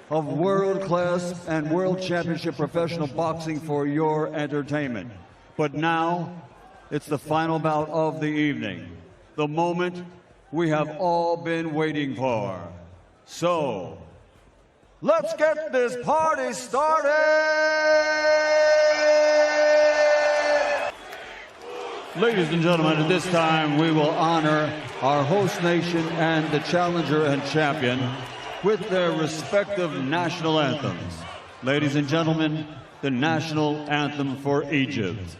of world-class and world championship professional boxing for your entertainment. But now, it's the final bout of the evening, the moment we have all been waiting for. So, let's get this party started! Ladies and gentlemen, at this time we will honor our host nation and the challenger and champion with their respective national anthems. Ladies and gentlemen, the national anthem for Egypt.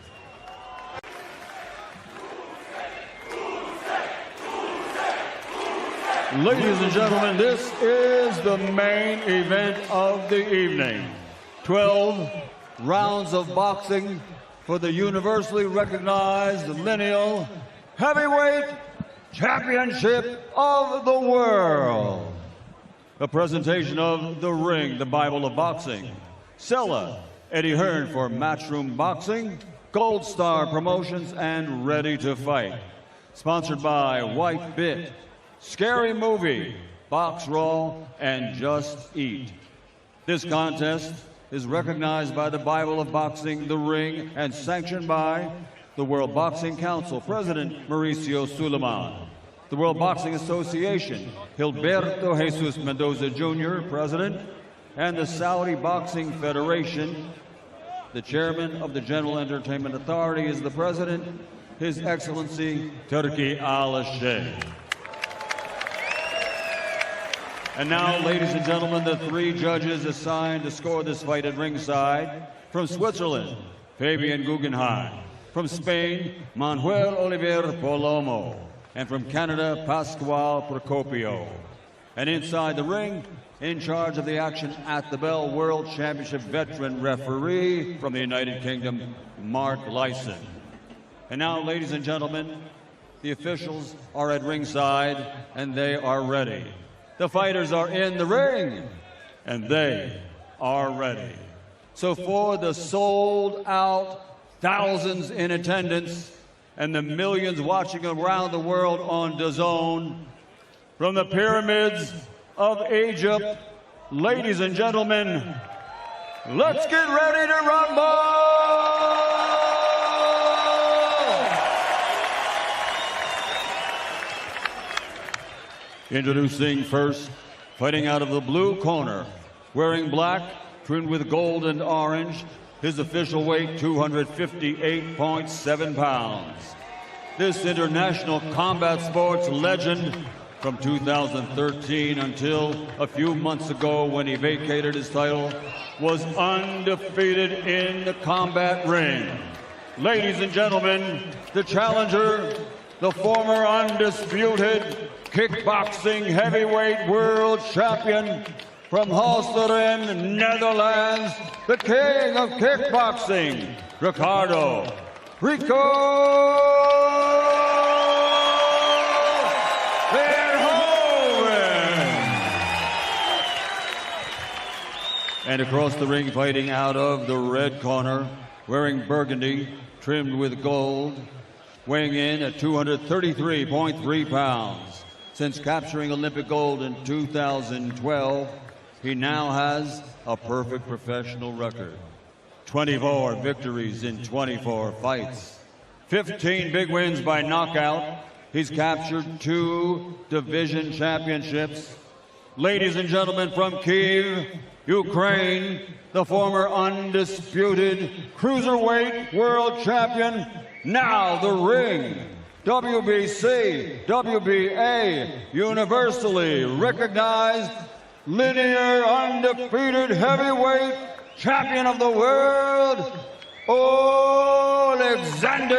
Ladies and gentlemen, this is the main event of the evening. 12 rounds of boxing for the universally recognized lineal heavyweight championship of the world. A presentation of The Ring, the Bible of Boxing. Sella, Eddie Hearn for Matchroom Boxing, Gold Star Promotions, and Ready to Fight. Sponsored by White Bit, Scary Movie, Box Raw, and Just Eat. This contest is recognized by the Bible of Boxing, The Ring, and sanctioned by the World Boxing Council, President Mauricio Suleiman. The World Boxing Association, Gilberto Jesus Mendoza Jr., President, and the Saudi Boxing Federation. The Chairman of the General Entertainment Authority is the President, His Excellency Turki Al-Sheikh. And now, ladies and gentlemen, the three judges assigned to score this fight at ringside. From Switzerland, Fabian Guggenheim. From Spain, Manuel Oliver Palomo. And from Canada, Pascual Procopio. And inside the ring, in charge of the action at the bell, World Championship veteran referee from the United Kingdom, Mark Lyson. And now, ladies and gentlemen, the officials are at ringside and they are ready. The fighters are in the ring and they are ready. So for the sold out thousands in attendance and the millions watching around the world on DAZN, from the pyramids of Egypt, ladies and gentlemen, let's get ready to rumble! Introducing first, fighting out of the blue corner, wearing black, trimmed with gold and orange, his official weight 258.7 pounds. This international combat sports legend from 2013 until a few months ago when he vacated his title was undefeated in the combat ring. Ladies and gentlemen, the challenger, the former undisputed kickboxing heavyweight world champion from Holsteren, Netherlands, the king of kickboxing, Rico Verhoeven. And across the ring, fighting out of the red corner, wearing burgundy, trimmed with gold, weighing in at 233.3 pounds. Since capturing Olympic gold in 2012, he now has a perfect professional record. 24 victories in 24 fights. 15 big wins by knockout. He's captured 2 division championships. Ladies and gentlemen, from Kyiv, Ukraine, the former undisputed cruiserweight world champion, now the ring, WBC, WBA, universally recognized linear undefeated heavyweight champion of the world, Oleksandr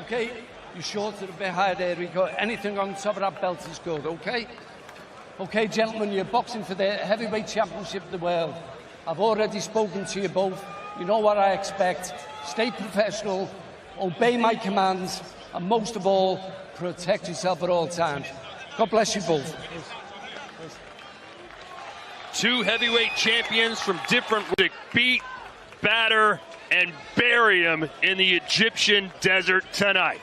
Okay, your shorts are a bit higher there, Rico. Anything on top of that belt is good, okay? Okay, gentlemen, you're boxing for the heavyweight championship of the world. I've already spoken to you both. You know what I expect. Stay professional, obey my commands, and most of all, protect yourself at all times. God bless you both. Two heavyweight champions from different beat, batter, and bury him in the Egyptian desert tonight.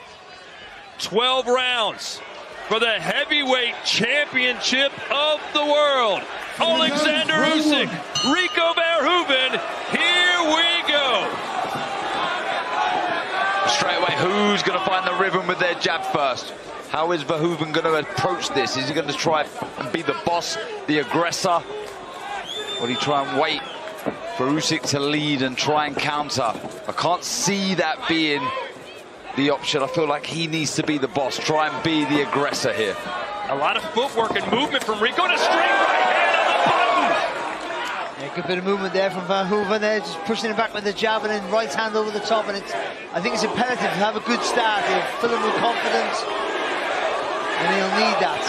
12 rounds for the heavyweight championship of the world. Oleksandr Usyk, Rico Verhoeven, here we go. Straight away, who's going to find the rhythm with their jab first? How is Verhoeven going to approach this? Is he going to try and be the boss, the aggressor? Or will he try and wait for Usyk to lead and try and counter? I can't see that being the option. I feel like he needs to be the boss, try and be the aggressor here. A lot of footwork and movement from Rico, and a straight right hand on the button. Yeah, good bit of movement there from Verhoeven there, just pushing it back with the jab and then right hand over the top. And I think it's imperative to have a good start here, fill him with confidence, and he'll need that.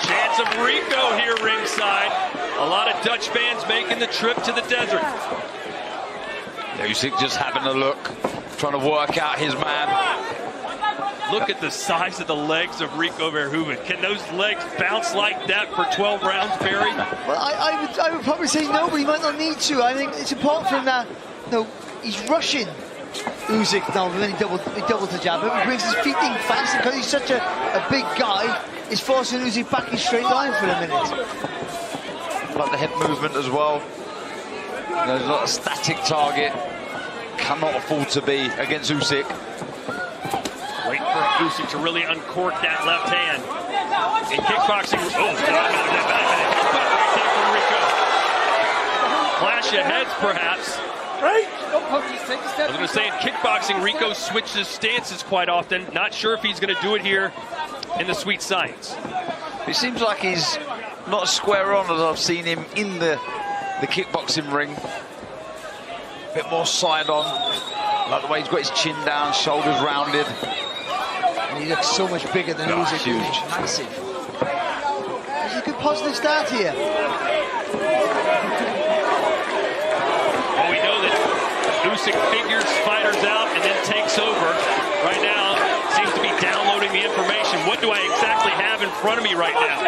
Chance of Rico here ringside. A lot of Dutch fans making the trip to the desert. Usyk just having a look, trying to work out his man. Look at the size of the legs of Rico Verhoeven. Can those legs bounce like that for 12 rounds, Barry? Well, I would probably say no, but he might not need to. I think it's important for him that, he's rushing Usyk now when he doubled the jab. He brings his feet in fast because he's such a big guy. He's forcing Usyk back in straight line for a minute. Like the hip movement as well. There's not a static target. Cannot afford to be against Usyk. Wait for Usyk to really uncork that left hand. In kickboxing, clash of heads, perhaps. I was going to say, in kickboxing, Rico switches stances quite often. Not sure if he's going to do it here in the sweet science. It seems like he's not as square on as I've seen him in the kickboxing ring. A bit more side on. Like the way he's got his chin down, shoulders rounded. And he looks so much bigger than Usyk. Huge. Massive. It's a good positive start here. Well, we know that Usyk figures fighters out and then takes over. Right now, seems to be downloading the information. What do I exactly have in front of me right now?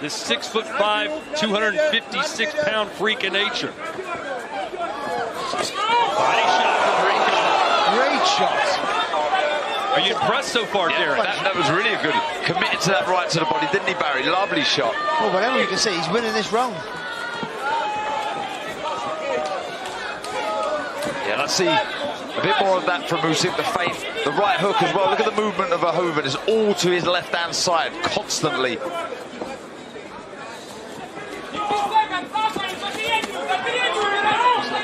This 6'5", 256-pound freak of nature. Body shot from Rico. Great shot. Are you impressed so far, Derek? That was really a good. Committed to that right to the body, didn't he, Barry? Lovely shot. Well, whatever you can say, he's winning this round. Yeah, let's see a bit more of that from Usyk. The feint, the right hook as well. Look at the movement of Verhoeven. It's all to his left-hand side, constantly.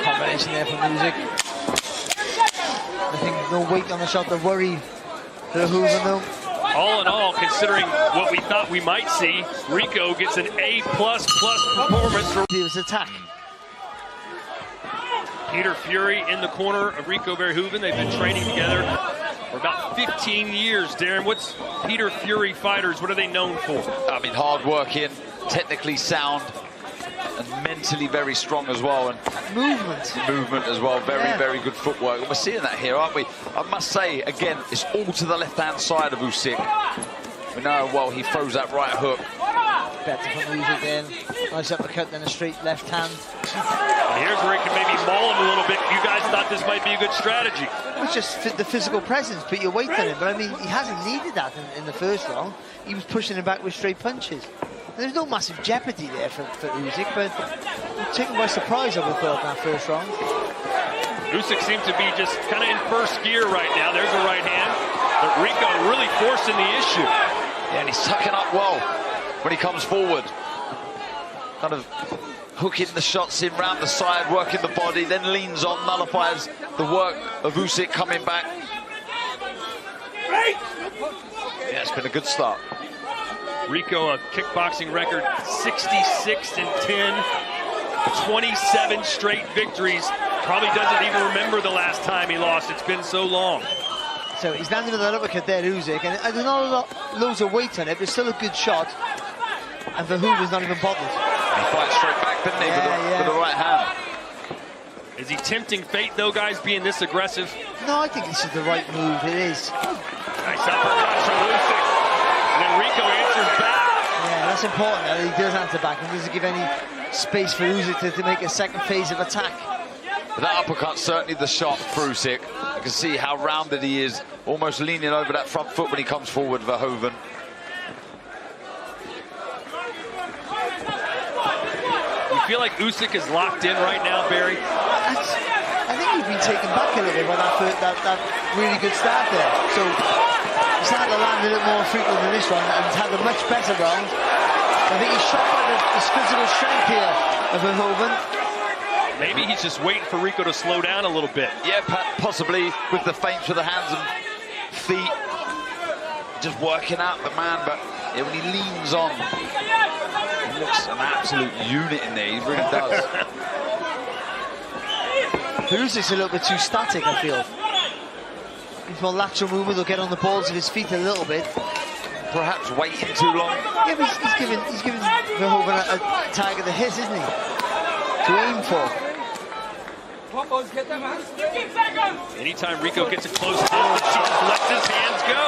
Combination there from Usyk. I think no weight on the shot to worry Verhoeven though. All in all, considering what we thought we might see, Rico gets an A++ performance for His attack. Peter Fury in the corner of Rico Verhoeven. They've been training together for about 15 years. Darren, what's Peter Fury fighters, what are they known for? I mean, hard working, technically sound, and mentally very strong as well. And movement as well. Very good footwork. And we're seeing that here, aren't we? I must say, again, it's all to the left-hand side of Usyk. We know how well he throws that right hook. Better from Usyk then. Nice uppercut, then a straight left hand. And here's where he can maybe maul him a little bit. You guys thought this might be a good strategy. It's just the physical presence, put your weight on him. But I mean, he hasn't needed that in the first round. He was pushing him back with straight punches. There's no massive jeopardy there for Usyk, but taken by surprise, I would have thought, in that first round. Usyk seems to be just kind of in first gear right now. There's a right hand. But Rico really forcing the issue. Yeah, and he's tucking up well when he comes forward. Kind of hooking the shots in round the side, working the body, then leans on, nullifies the work of Usyk coming back. Yeah, it's been a good start. Rico, a kickboxing record 66-10, 27 straight victories. Probably doesn't even remember the last time he lost. It's been so long. So he's landing with an uppercut there, Usyk, and there's not loads of weight on it, but it's still a good shot. And Verhoeven's not even bothered. He fights straight back, didn't he, with the right hand. Is he tempting fate, though, guys, being this aggressive? No, I think this is the right move. It is. Nice uppercut from Usyk. And then Rico answers back. Yeah, that's important that he does answer back and doesn't give any space for Usyk to make a second phase of attack. But that uppercut's certainly the shot for Usyk. You can see how rounded he is, almost leaning over that front foot when he comes forward, Verhoeven. You feel like Usyk is locked in right now, Barry? I think he's been taken back a little bit by that really good start there. So he's had to land a little more frequently than this one and had a much better round. I think he's shocked by the physical strength here of Verhoeven. Maybe he's just waiting for Rico to slow down a little bit. Yeah, possibly with the feints with the hands and feet. Just working out the man, but when he leans on, he looks an absolute unit in there. He really does. Usyk's a little bit too static, I feel. He's more lateral movement, he'll get on the balls of his feet a little bit. Perhaps waiting too long. Yeah, but he's giving Verhoeven a target to hit, isn't he? To aim for. Anytime Rico gets a close distance, he just lets his hands go.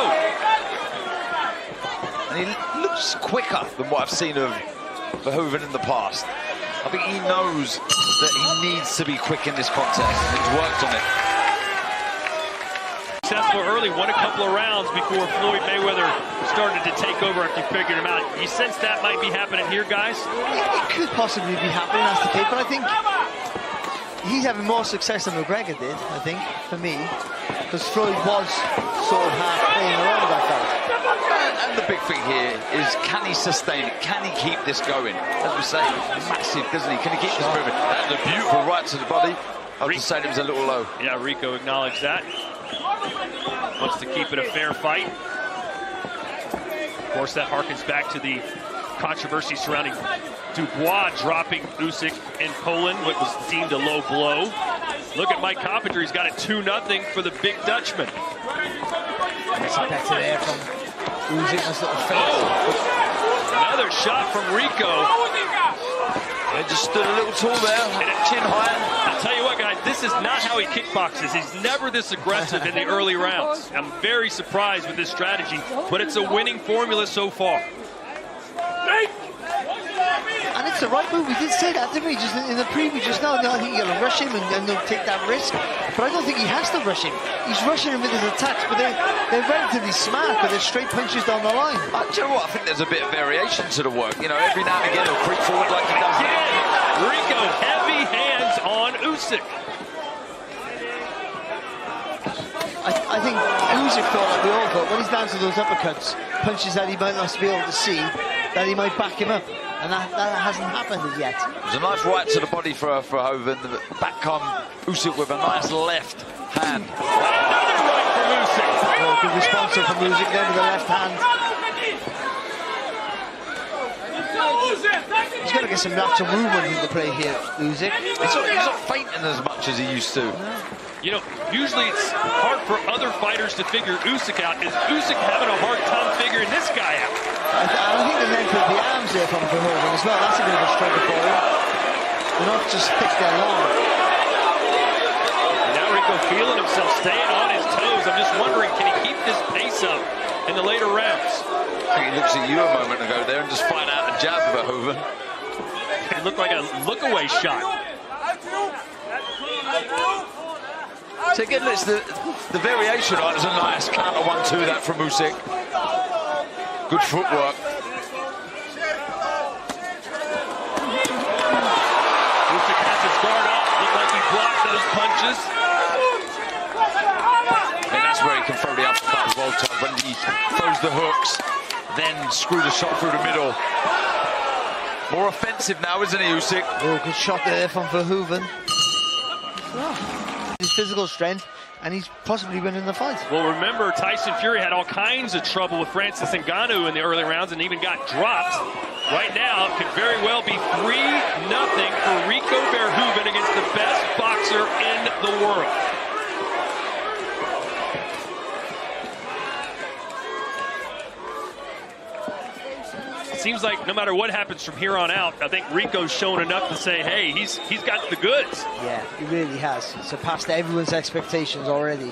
And he looks quicker than what I've seen of Verhoeven in the past. I think he knows that he needs to be quick in this contest, and he's worked on it. Successful early, won a couple of rounds before Floyd Mayweather started to take over after he figured him out. You sense that might be happening here, guys? It could possibly be happening, that's the case, but I think he's having more success than McGregor did, I think, for me, because Floyd was sort of half playing around, I felt. And the big thing here is, can he sustain it? Can he keep this going? As we say, massive, doesn't he? Can he keep this moving? That's a beautiful right to the body. I would say it was a little low. Yeah, Rico acknowledged that. Wants to keep it a fair fight. Of course, that harkens back to the controversy surrounding Dubois dropping Usyk in Poland, what was deemed a low blow. Look at Mike Coppinger, he's got it 2-0 for the big Dutchman. Back to there from Usyk, nice little face. Oh, another shot from Rico. They just stood a little tall there, and a chin high. I'll tell you what, guys, this is not how he kickboxes. He's never this aggressive in the early rounds. I'm very surprised with this strategy, but it's a winning formula so far. And it's the right move. We did say that, didn't we? Just in the preview just now. I think you're going to rush him and take that risk. But I don't think he has to rush him. He's rushing him with his attacks, but they're relatively smart, but they're straight punches down the line. Do you know what? I think there's a bit of variation to the work. You know, every now and again he'll creep forward like he does now. Rico, heavy hands on Usyk. I think Usyk thought, like we all thought, when he's down to those uppercuts, punches that he might not be able to see, that he might back him up. And that hasn't happened as yet. It was a nice right to the body for Verhoeven. Back come Usyk with a nice left hand. Another right from Usyk. Oh, good response from Usyk there with the left hand. He's got to get some natural movement into play here, Usyk. He's not fainting as much as he used to. You know, usually it's hard for other fighters to figure Usyk out. Is Usyk having a hard time figuring this guy out? I think the length of the arms there from Verhoeven as well, that's a bit of a struggle for him. They're not just thick, they're long. Now Rico feeling himself, staying on his toes. I'm just wondering, can he keep this pace up in the later rounds? I think he looks at you a moment ago there and just find out a jab, Verhoeven. It looked like a look-away shot. So again, it's the variation on it. It's a nice counter 1-2 that from Usyk. Good footwork. Usyk has his guard up. Looked like he blocked those punches. And that's where he can throw the uppercut as well, Todd. When he throws the hooks, then screw the shot through the middle. More offensive now, isn't he, Usyk? Oh, good shot there from Verhoeven. His physical strength, and he's possibly winning the fight. Well, remember, Tyson Fury had all kinds of trouble with Francis Ngannou in the early rounds and even got dropped. Right now, it could very well be 3-0 for Rico Verhoeven against the best boxer in the world. seems like no matter what happens from here on out, I think Rico's shown enough to say, hey, he's got the goods. Yeah, he really has. Surpassed everyone's expectations already.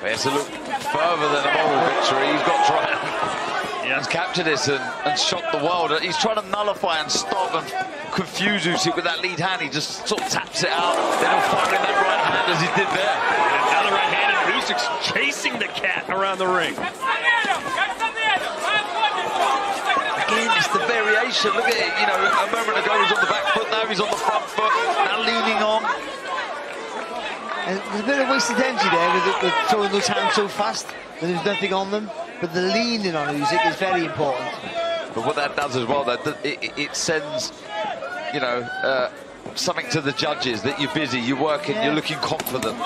It's a look further than a moral victory. He's got triumph. Yeah. He's captured this and shocked the world. He's trying to nullify and stop and confuse Usyk with that lead hand. He just sort of taps it out, then he'll fire in that right hand as he did there. And another right hand, and Usyk's chasing the cat around the ring. Again, it's the variation. Look at it. You know, a moment ago he was on the back foot, now he's on the front foot, now leaning on. And there's a bit of wasted energy there with throwing those hands so fast that there's nothing on them. But the leaning on Usyk is very important. But what that does as well, that it sends, you know, something to the judges that you're busy, you're working, you're looking confident.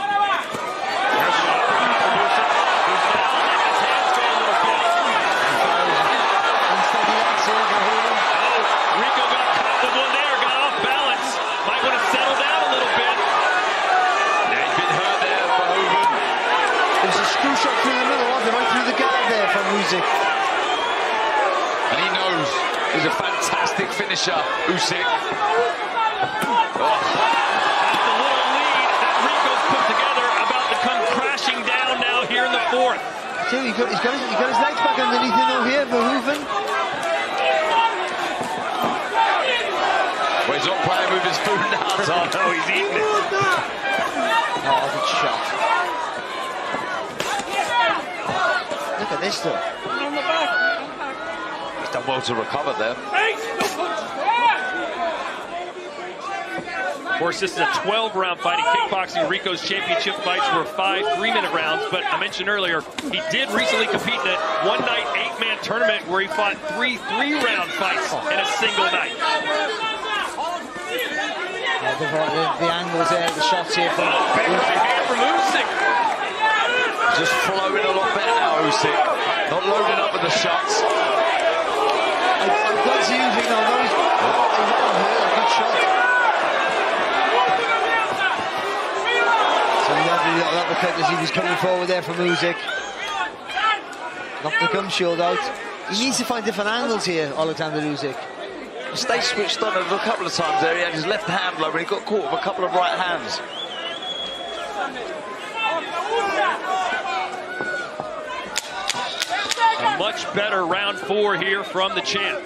Usyk. And he knows he's a fantastic finisher, Usyk. The little lead that Rico's put together about to come crashing down now here in the fourth. See, he's got his legs back underneath him though here, Verhoeven. Well, he's not playing with his food now. No, he's eating it. Oh, good shot. Look at this though. He's done well to recover there. Of course, this is a 12-round fight. In kickboxing, Rico's championship fights were 5 3-minute rounds. But I mentioned earlier, he did recently compete in a one-night, 8-man tournament where he fought 3 3-round fights in a single night. Yeah, the angles there, the shots here from Big right hand from Usyk. Just flowing a lot better now, Usyk. Not loading up with the shots. I've got to use it now. He's a good shot. So he had the little uppercut as he was coming forward there from Usyk. Knocked the gum shield out. He needs to find different angles here, Oleksandr Usyk. Stay switched on a couple of times there. He had his left hand low, but he got caught with a couple of right hands. A much better round 4 here from the champ.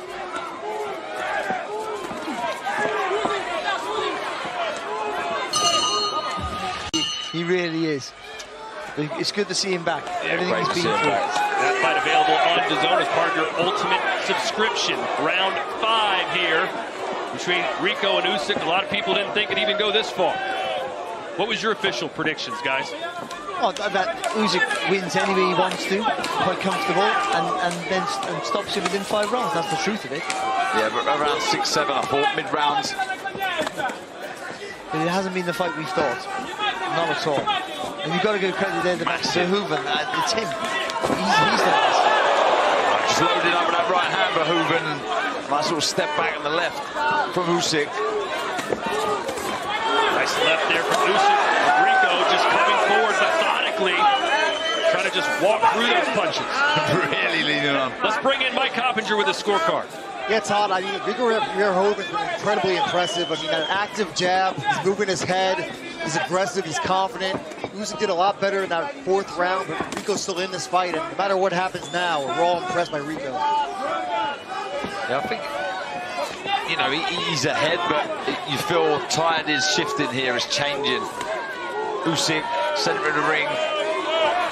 He really is. It's good to see him back. Yeah, Everything he's been through. That fight available on DAZN as part of your ultimate subscription. Round 5 here between Rico and Usyk. A lot of people didn't think it'd even go this far. What was your official predictions, guys? Oh, that Usyk wins any way he wants to, quite comfortable, and then stops him within 5 rounds. That's the truth of it. Yeah, but around 6, 7, I thought, mid-rounds. But it hasn't been the fight we thought. Not at all. And you've got to give credit there to Verhoeven. It's him. He's the best. Just loaded up with that right hand, Verhoeven, and nice little step back on the left from Usyk. Nice left there from Usyk. Rico just coming forward methodically, trying to just walk through those punches. Really leaning on. Let's bring in Mike Coppinger with a scorecard. Yeah, Todd, I mean, Rico Verhoeven's been incredibly impressive. I mean, an active jab, he's moving his head, he's aggressive, he's confident. Usyk did a lot better in that 4th round, but Rico's still in this fight, and no matter what happens now, we're all impressed by Rico. Yeah, I think, you know, he's ahead, but you feel tide is shifting here, is changing. Usyk, center of the ring,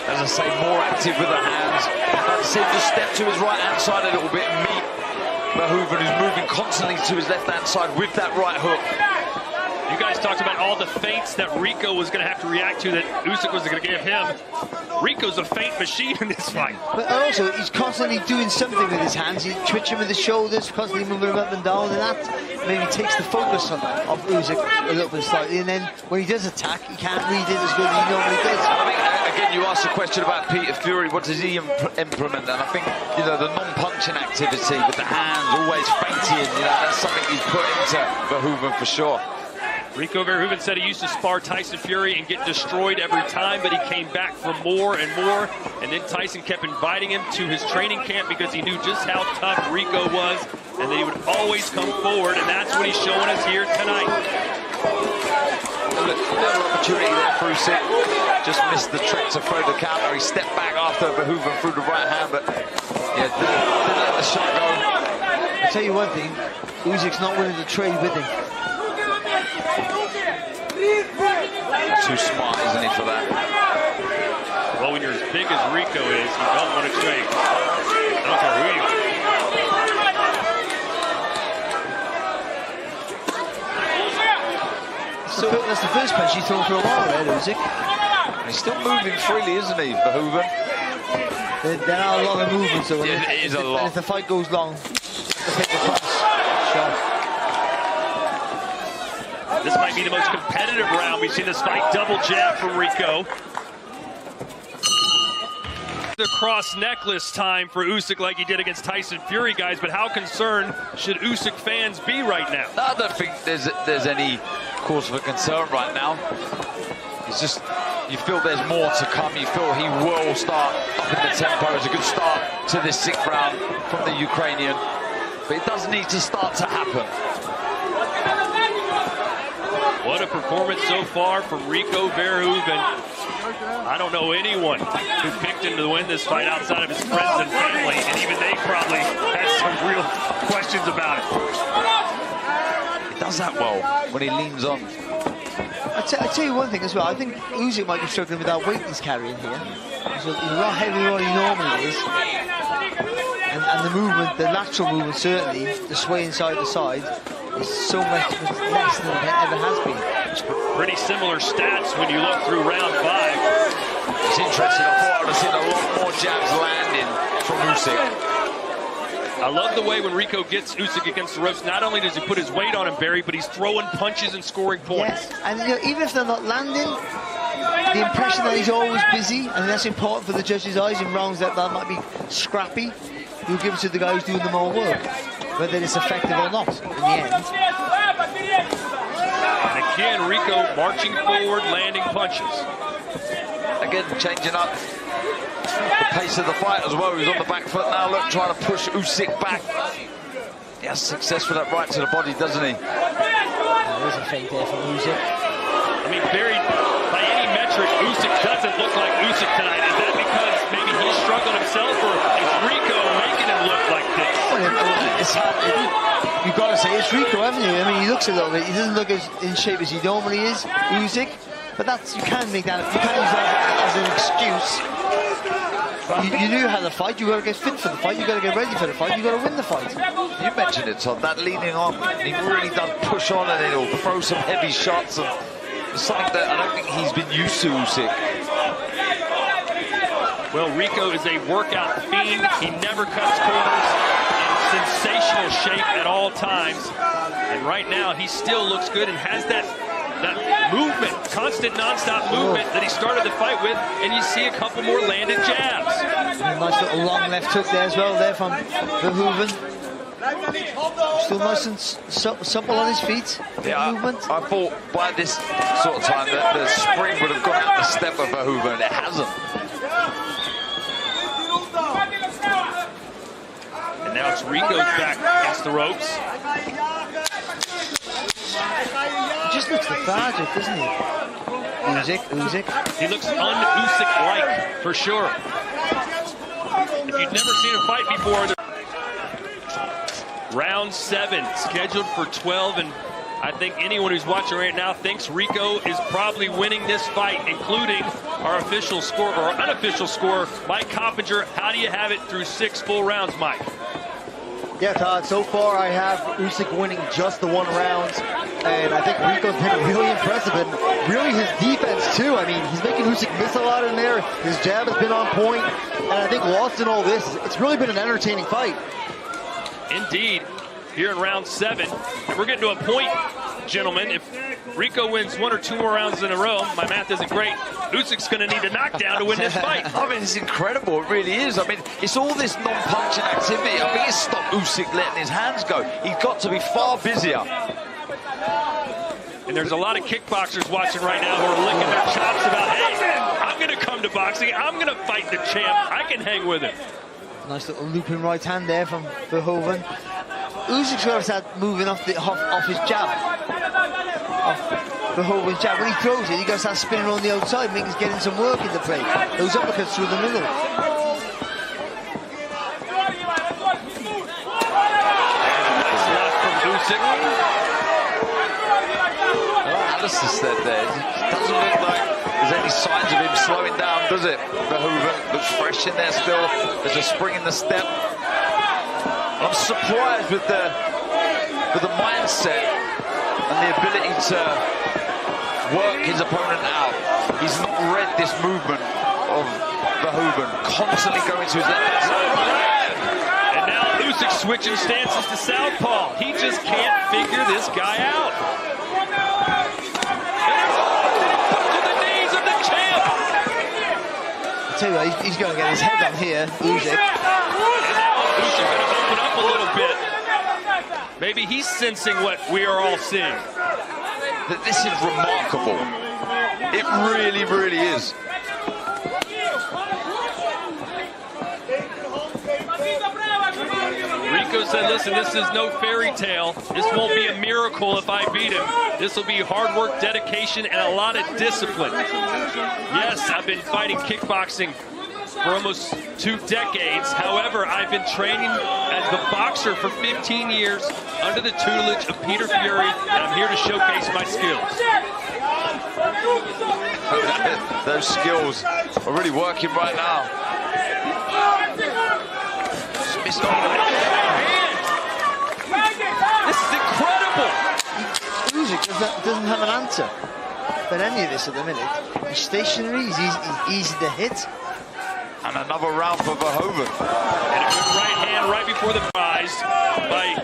as I say, more active with the hands. I'd like to see him just step to his right-hand side a little bit and meet Verhoeven, who's moving constantly to his left-hand side with that right hook. You guys talked about all the feints that Rico was going to have to react to that Usyk was going to give him. Rico's a feint machine in this fight. But also, he's constantly doing something with his hands. He's twitching with his shoulders, constantly moving him up and down, and that maybe takes the focus of Usyk a little bit slightly. And then when he does attack, he can't read it as good as he normally does. I think, again, you asked a question about Peter Fury. What does he implement? And I think, you know, the non-punching activity with the hands, always feinting, you know, that's something he's put into Verhoeven for sure. Rico Verhoeven said he used to spar Tyson Fury and get destroyed every time, but he came back for more and more. And then Tyson kept inviting him to his training camp because he knew just how tough Rico was and that he would always come forward. And that's what he's showing us here tonight. Little opportunity there for Usyk. Just missed the trick to throw the counter. He stepped back after Verhoeven threw the right hand, but yeah, didn't let the shot go. I'll tell you one thing, Uzyk's not willing to trade with him. Too smart, isn't he, for that? Well, when you're as big as Rico is, you don't want to trade. I don't care who you are. So that's the first punch he's thrown for a while there, Usyk. He's still moving freely, isn't he, Verhoeven? There are a lot of movements, though. Yeah, it is a lot. And if the fight goes long, take the punch. Shot. This might be the most competitive round we've seen this fight. Double jab from Rico. The cross necklace time for Usyk like he did against Tyson Fury, guys, but how concerned should Usyk fans be right now? I don't think there's any cause for concern right now. It's just, you feel there's more to come. You feel he will start up in the tempo. It's a good start to this 6th round from the Ukrainian, but it does need to start to happen. What a performance so far from Rico Verhoeven. I don't know anyone who picked him to win this fight outside of his friends and family, and even they probably had some real questions about it. He does that well when he leans on. I tell you one thing as well, I think Usyk might be struggling with that weight he's carrying here. So he's a lot heavier than what he normally is. And the movement, the lateral movement certainly, the sway inside to side, is so much less than it ever has been. Pretty similar stats when you look through round 5. It's interesting. I thought I would have seen a lot more jabs landing from Usyk. I love the way when Rico gets Usyk against the ropes, not only does he put his weight on him, Barry, but he's throwing punches and scoring points. Yes, and you know, even if they're not landing, the impression that he's always busy, and that's important for the judges' eyes in rounds that might be scrappy. You'll give it to the guy who's doing the more work, whether it's effective or not in the end. And again, Rico marching forward, landing punches. Again, changing up the pace of the fight as well. He's on the back foot now, look, trying to push Usyk back. He has success with that right to the body, doesn't he? There's a feint there from Usyk. I mean, Barry, by any metric, Usyk doesn't look like Usyk tonight. Is that because maybe he's struggled himself, or is Rico making him look like this? You've got to say it's Rico, haven't you? I mean, he looks a little bit, he doesn't look as in shape as he normally is, Usyk, but that's, you can't make that, you can't use that as an excuse. You knew how to fight, you got to get fit for the fight, you got to get ready for the fight, you got to win the fight. You mentioned it, Todd, that leaning on, he really does push on and he'll throw some heavy shots, and it's something that I don't think he's been used to, Usyk. Well, Rico is a workout fiend. He never cuts corners. In sensational shape at all times. And right now, he still looks good and has that movement, constant, non-stop movement that he started the fight with. And you see a couple more landed jabs. And a nice little long left hook there as well, there from Verhoeven. Still nice and supple on his feet. Yeah, movement. I thought by this sort of time that the spring would have gone out the step of Verhoeven. It hasn't. And now it's Rico's back against the ropes. He just looks lethargic, doesn't he? Usyk. He looks un-Usyk-like, for sure. If you've never seen him fight before, round 7, scheduled for 12, and I think anyone who's watching right now thinks Rico is probably winning this fight, including our official score, or unofficial score, Mike Coppinger. How do you have it through 6 full rounds, Mike? Yeah, Todd, so far I have Usyk winning just the 1 round, and I think Rico's been really impressive, and really his defense too. I mean, he's making Usyk miss a lot in there. His jab has been on point, and I think lost in all this, it's really been an entertaining fight. Indeed, here in round 7. And we're getting to a point, gentlemen. If Rico wins 1 or 2 more rounds in a row, my math isn't great, Usyk's going to need a knockdown to win this fight. I mean, it's incredible. It really is. I mean, it's all this non-punching activity. I think it's stopped Usyk letting his hands go. He's got to be far busier. And there's a lot of kickboxers watching right now who are licking their chops about, hey, I'm going to come to boxing. I'm going to fight the champ. I can hang with him. Nice little looping right hand there from Verhoeven. Usyk's got to start moving off his jab. Off Verhoeven's jab. When he throws it, he got to start spinning on the outside, making getting some work into play. Those uppercuts through the middle. Alistair said there, it doesn't look like there's any signs of him slowing down, does it? Verhoeven looks fresh in there still. There's a spring in the step. I'm surprised with the mindset and the ability to work his opponent out. He's not read this movement of Verhoeven, constantly going to his left side. And now Usyk switching stances to southpaw. He just can't figure this guy out. I tell you what, he's going to get his head on here, Usyk. Usyk going to open up a little bit. Maybe he's sensing what we are all seeing. This is remarkable. It really, really is. Rico said, listen, this is no fairy tale. This won't be a miracle if I beat him. This will be hard work, dedication, and a lot of discipline. Yes, I've been fighting kickboxing for almost 2 decades. However, I've been training as the boxer for 15 years under the tutelage of Peter Fury, and I'm here to showcase my skills. Those skills are really working right now. Missed on. This is incredible. Usyk doesn't have an answer for any of this at the minute. He's stationary, he's easy to hit. And another round for Verhoeven. And a good right hand right before the prize by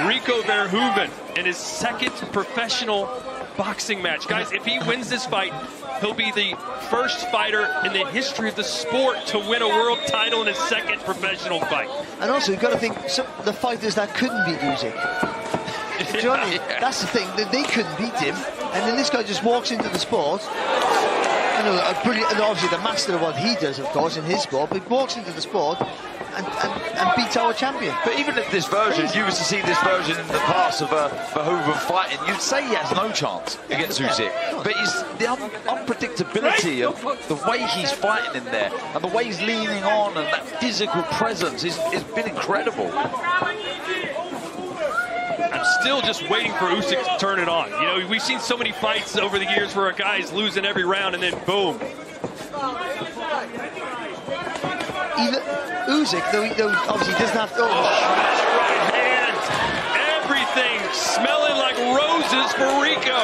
Rico Verhoeven in his 2nd professional boxing match. Guys, if he wins this fight, he'll be the first fighter in the history of the sport to win a world title in his 2nd professional fight. And also, you've got to think, the fighters that couldn't beat Usyk. Do you know what I mean? That's the thing, they couldn't beat him. And then this guy just walks into the sport. You know, brilliant, and obviously the master of what he does, of course, in his sport, but he walks into the sport and beats our champion. But even at this version, you used to see this version in the past of Verhoeven fighting, you'd say he has no chance against Usyk. But it's the unpredictability of the way he's fighting in there and the way he's leaning on and that physical presence has been incredible. I'm still just waiting for Usyk to turn it on. You know, we've seen so many fights over the years where a guy's losing every round and then boom. Even Usyk, though obviously doesn't have to... Right hand. Everything smelling like roses for Rico.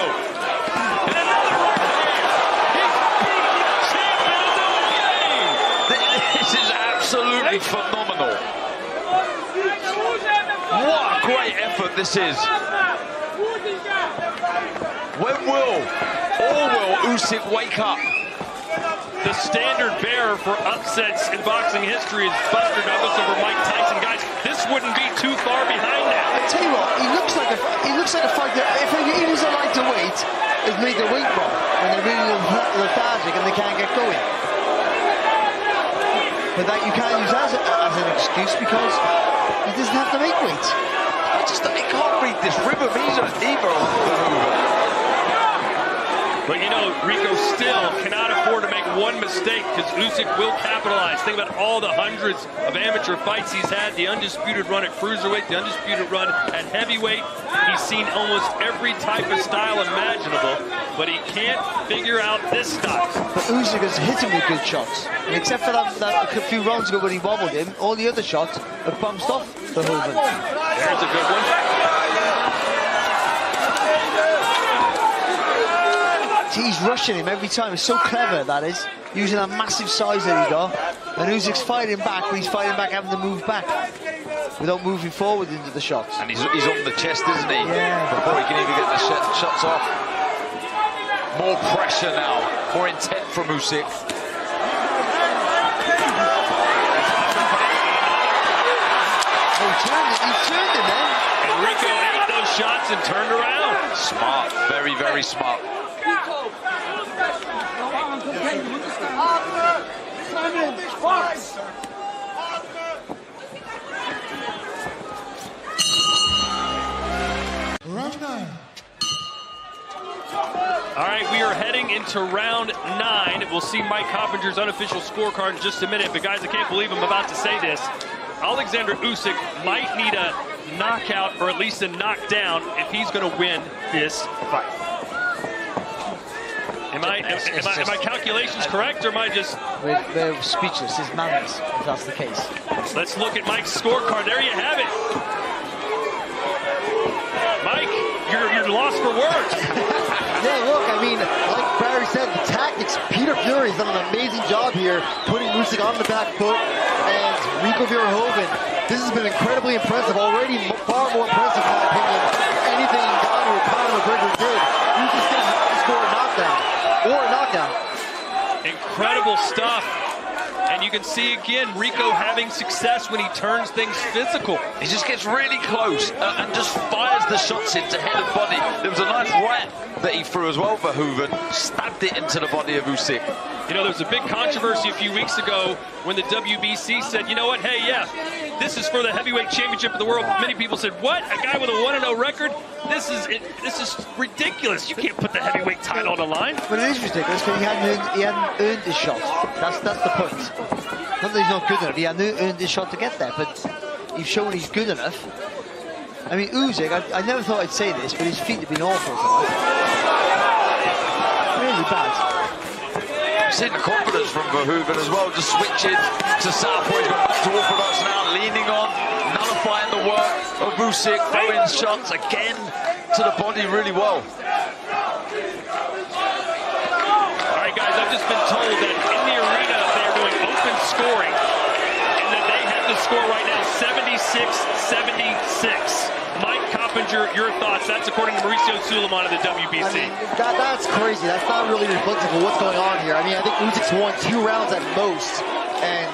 And another right hand. He's beating the champion of the game. This is absolutely phenomenal. What a great effort this is. When will Usyk wake up? The standard bearer for upsets in boxing history is Buster Douglas over Mike Tyson. Guys, this wouldn't be too far behind now. I tell you what, he looks like a fighter. If he was a lightweight, it's made the weight wrong when they're really lethargic and they can't get going. But that you can't use as an excuse because he doesn't have to make weight. I can't read this rhythm either on Verhoeven. But you know, Rico still cannot afford to make one mistake because Usyk will capitalize. Think about all the hundreds of amateur fights he's had, the undisputed run at cruiserweight, the undisputed run at heavyweight. He's seen almost every type of style imaginable, but he can't figure out this style. But Usyk has hit him with good shots. And except for that a few rounds ago when he wobbled him, all the other shots have bounced off Verhoeven. There's a good one. He's rushing him every time. It's so clever, that is. Using that massive size that he got. And Usyk's fighting back, but he's fighting back having to move back without moving forward into the shots. And he's on the chest, isn't he? Yeah. Before he can even get the shots off. More pressure now. More intent from Usyk. Oh, he turned it then. And Rico ate those shots and turned around. Smart, very, very smart. All right, we are heading into round 9. We'll see Mike Coppinger's unofficial scorecard in just a minute. But guys, I can't believe I'm about to say this. Oleksandr Usyk might need a knockout or at least a knockdown if he's going to win this fight. Am my calculations correct, or am I just... We're speechless. It's madness, if that's the case. Let's look at Mike's scorecard. There you have it. Mike, you're lost for words. Yeah, look, I mean, like Barry said, the tactics, Peter Fury's done an amazing job here, putting Usyk on the back foot, and Rico Verhoeven, this has been incredibly impressive, already far more impressive, in my opinion, anything Conor McGregor did. Usyk's going to have to score a knockdown, or a knockout. Incredible stuff. And you can see again Rico having success when he turns things physical. He just gets really close and just fires the shots into head and body. There was a nice right that he threw as well for Verhoeven, stabbed it into the body of Usyk. You know, there was a big controversy a few weeks ago when the WBC said, you know what, hey, yeah, this is for the heavyweight championship of the world. Many people said, what? A guy with a 1-0 record? This is ridiculous. You can't put the heavyweight title on the line. But it is ridiculous because he hadn't earned his shot. That's the point. Not that he's not good enough. He hadn't earned his shot to get there, but he's shown he's good enough. I mean, Usyk, I never thought I'd say this, but his feet have been awful tonight. Really bad. Seen the confidence from Verhoeven as well, just switching to southpaw. He's got back to orthodox now, leaning on, nullifying the work of Usyk, throwing shots again to the body really well. All right, guys, I've just been told that in the arena they're doing open scoring, and that they have the score right now 76-76. Mike Coppinger, your thoughts? That's according to Mauricio Suleiman of the WBC. I mean, that's crazy. That's not really reflective of what's going on here. I mean, I think Usyk's won 2 rounds at most. And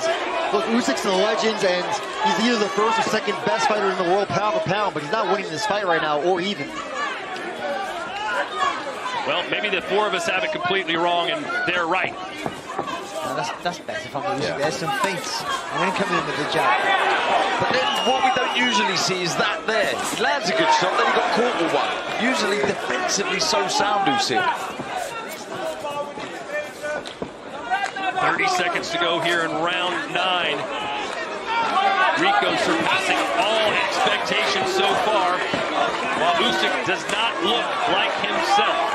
look, Usyk's a legend, and he's either the first or second best fighter in the world pound for pound, but he's not winning this fight right now, or even. Well, maybe the 4 of us have it completely wrong, and they're right. No, that's better from Usyk. Yeah. There's some feints, and then coming in with the jab. But then what we don't usually see is that there. He lands a good shot, then he got caught with one. Usually defensively so sound, Usyk. 30 seconds to go here in round 9. Rico surpassing all expectations so far, while Usyk does not look like himself.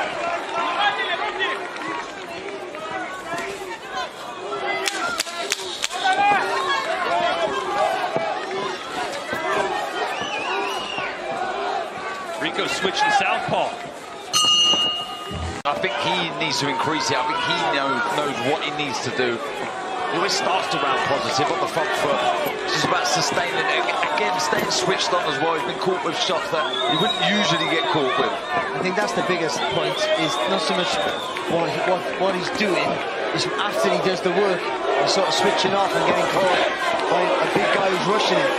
Rico switching southpaw. I think he needs to increase it. I think he knows what he needs to do. He always starts to round positive on the front foot. It's just about sustaining it. Again, staying switched on as well. He's been caught with shots that he wouldn't usually get caught with. I think that's the biggest point, is not so much what he's doing, is after he does the work, he's sort of switching off and getting caught by a big guy who's rushing him.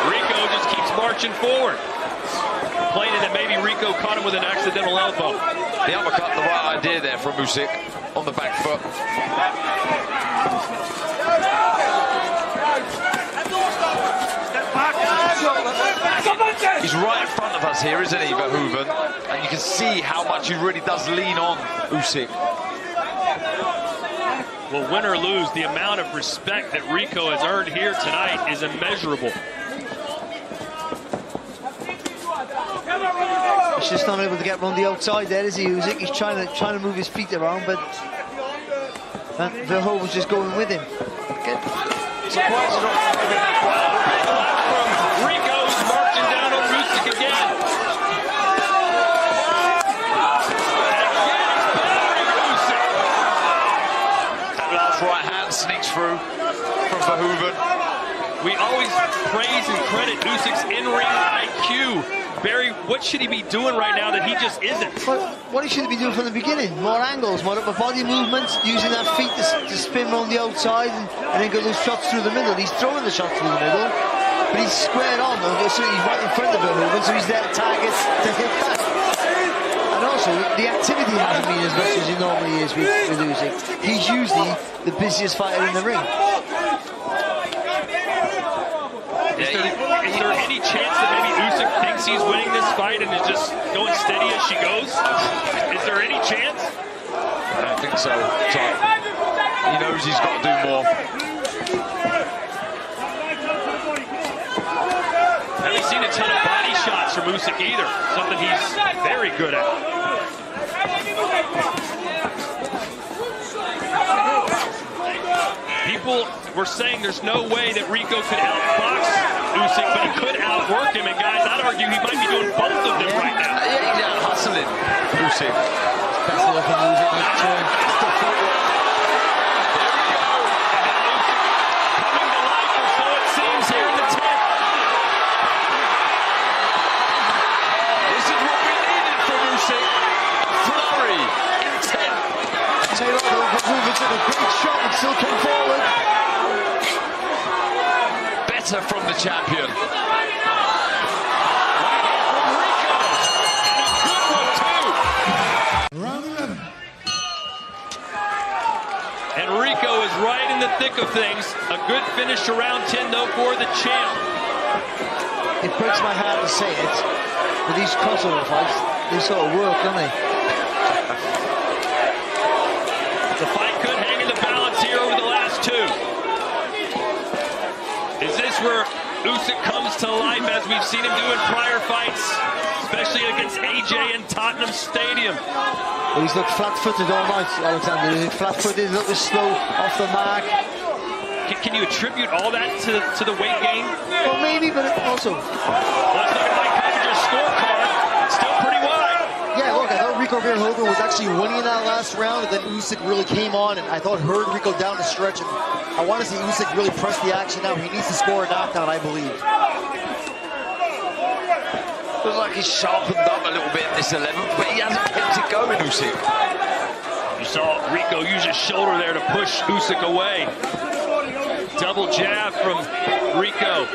Rico just keeps marching forward. Complaining that maybe Rico caught him with an accidental elbow. The uppercut, the right idea there from Usyk on the back foot. He's right in front of us here, isn't he, Verhoeven? And you can see how much he really does lean on Usyk. Well, win or lose, the amount of respect that Rico has earned here tonight is immeasurable. He's just not able to get around the outside there, is he, Usyk? He's trying to move his feet around, but Verhoeven's just going with him. Surprising from Rico's marching down on Usyk again. That last right hand sneaks through from Verhoeven. We always praise and credit Usyk's in-ring IQ. Barry, what should he be doing right now that he just isn't? What he should be doing from the beginning, more angles, more upper body movements, using that feet to spin around the outside and then get those shots through the middle. He's throwing the shots through the middle. but he's squared on though, so he's right in front of Verhoeven, so he's there to target to hit back. And also, the activity hasn't been as much as he normally is with Usyk. He's usually the busiest fighter in the ring. Is there any chance that maybe Usyk thinks he's winning this fight and is just going steady as she goes? Is there any chance? I don't think so. He knows he's got to do more. Haven't seen a ton of body shots from Usyk either. Something he's very good at. People were saying there's no way that Rico could outbox Usyk, but he could outwork him. And guys, I'd argue he might be doing both of them right now. Yeah, he's out hustling Usyk. That's the look of Usyk. Coming to life, or so it seems, here in the 10th. This is what we needed from Usyk. Flurry, intent. Tell you what, Verhoeven took a great shot and still came forward. Better from the champion. And Rico is right in the thick of things. A good finish to round 10, though, for the champ. It breaks my heart to say it, but these crossover fights, they sort of work, don't they? The fight could hang in the balance here over the last two. Is this where Usyk comes to life as we've seen him do in prior fights, especially against AJ in Tottenham Stadium? Well, he's looked flat-footed all night, Oleksandr Usyk. Flat-footed, a little slow, off the mark. Can you attribute all that to the weight gain? Well, maybe, but also... Let's look at Mike Coverage's scorecard. Still pretty wide. Yeah, look, I thought Rico Verhoeven was actually winning that last round, and then Usyk really came on, and I thought herd Rico down the stretch, and I want to see Usyk really press the action now. He needs to score a knockdown, I believe. Looks like he's sharpened up a little bit in this 11th, but he hasn't kept it going, Usyk. You saw Rico use his shoulder there to push Usyk away. Double jab from Rico,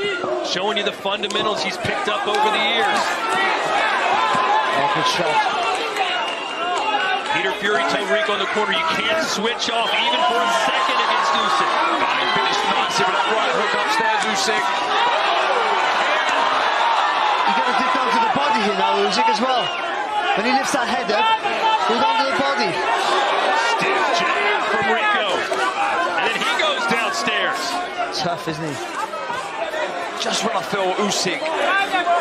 showing you the fundamentals he's picked up over the years. Oh, good shot. Peter Fury told Rico in the corner, you can't switch off even for a second against Usyk. He finished nicely with that right hook upstairs, Usyk. You got to dip down to the body here now, Usyk, as well. When he lifts that head up, go down to the body. Stiff jab from Rico. And then he goes downstairs. Tough, isn't he? Just when I feel Usyk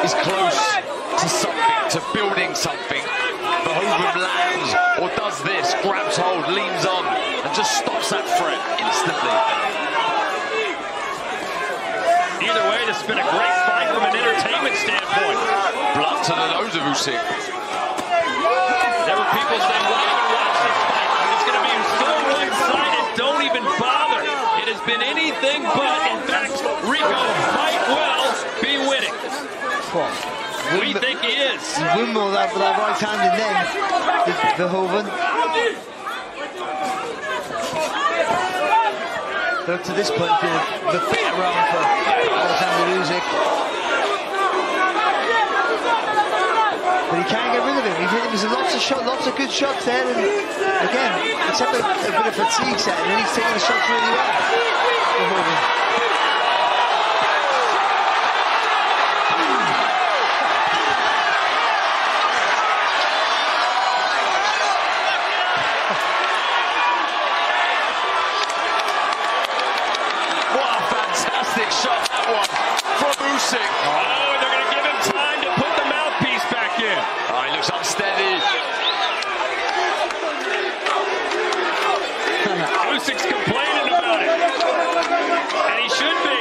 is close to something, to building something, Verhoeven lands or does this, grabs hold, leans on, and just stops that threat instantly. Either way, this has been a great fight from an entertainment standpoint. Blood to the nose of Usyk. There were people saying, why even watch this fight? It's going to be so one-sided. Don't even bother. It has been anything but. In fact, Rico might well be winning. We think he is. He's windmill that with that right hand and then Verhoeven. But up to this point, it's been a better round for Oleksandr Usyk. But he can't get rid of him. He's hit him with lots of shots, lots of good shots there. And again, except a bit of fatigue set, and then he's taking the shots really well. Verhoeven. Shot that one from Usyk. Oh, they're going to give him time to put the mouthpiece back in. Oh, he looks unsteady. Usyk's complaining about it. And he should be.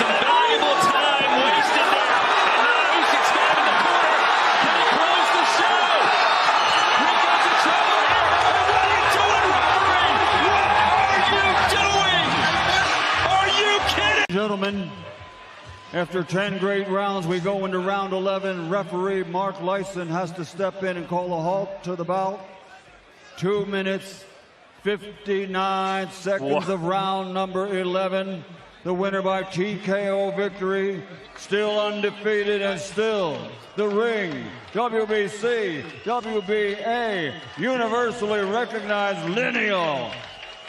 Some valuable time wasted there. And now Usyk's back in the corner. Can he close the show? Rico's in trouble here. What are you doing, referee? What are you doing? Gentlemen, after 10 great rounds, we go into round 11. Referee Mark Lyson has to step in and call a halt to the bout. 2 minutes, 59 seconds of round number 11. the winner by TKO victory, still undefeated and still the ring, WBC, WBA, universally recognized lineal,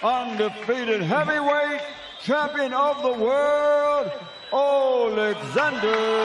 undefeated heavyweight champion of the world, Oleksandr